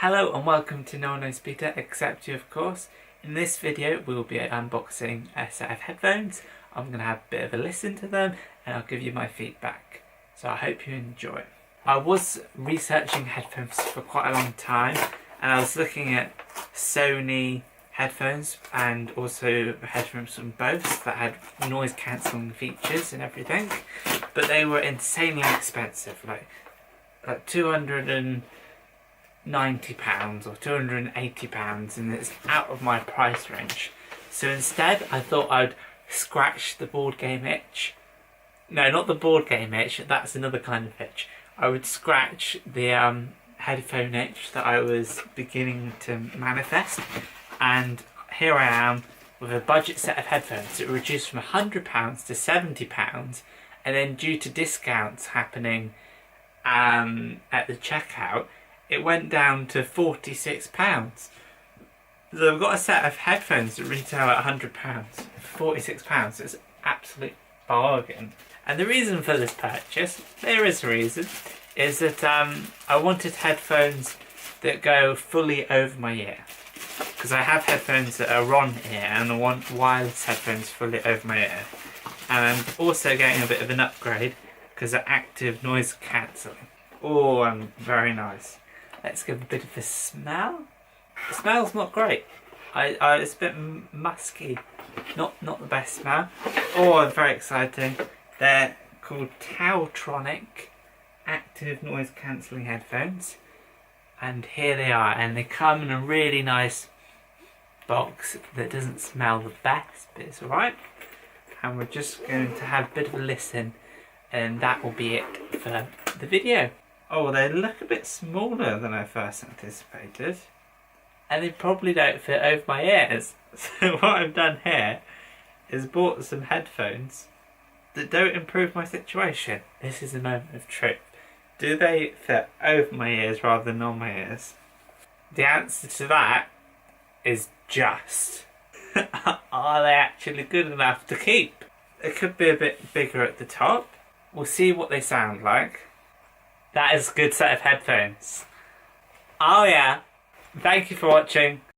Hello and welcome to No One Knows Peter Except You, of course. In this video we'll be unboxing a set of headphones. I'm going to have a bit of a listen to them and I'll give you my feedback. So I hope you enjoy. I was researching headphones for quite a long time and I was looking at Sony headphones and also headphones from Bose that had noise cancelling features and everything, but they were insanely expensive, like £290 or £280, and it's out of my price range. So instead I thought I'd scratch the board game itch. No, not the board game itch, that's another kind of itch. I would scratch the headphone itch that I was beginning to manifest, and here I am with a budget set of headphones. It reduced from £100 to £70, and then due to discounts happening at the checkout, it went down to £46. So I've got a set of headphones that retail at £100 for £46. It's an absolute bargain. And the reason for this purchase, there is a reason, is that I wanted headphones that go fully over my ear. Because I have headphones that are on ear and I want wireless headphones fully over my ear. And I'm also getting a bit of an upgrade because they're active noise cancelling. Oh, very nice. Let's give a bit of a smell. The smell's not great. It's a bit musky. Not the best smell. Oh, very exciting. They're called TaoTronics active noise cancelling headphones. And here they are. And they come in a really nice box that doesn't smell the best, but it's alright. And we're just going to have a bit of a listen. And that will be it for the video. Oh, they look a bit smaller than I first anticipated. And they probably don't fit over my ears. So what I've done here is bought some headphones that don't improve my situation. This is the moment of truth. Do they fit over my ears rather than on my ears? The answer to that is just. Are they actually good enough to keep? It could be a bit bigger at the top. We'll see what they sound like. That is a good set of headphones. Oh yeah. Thank you for watching.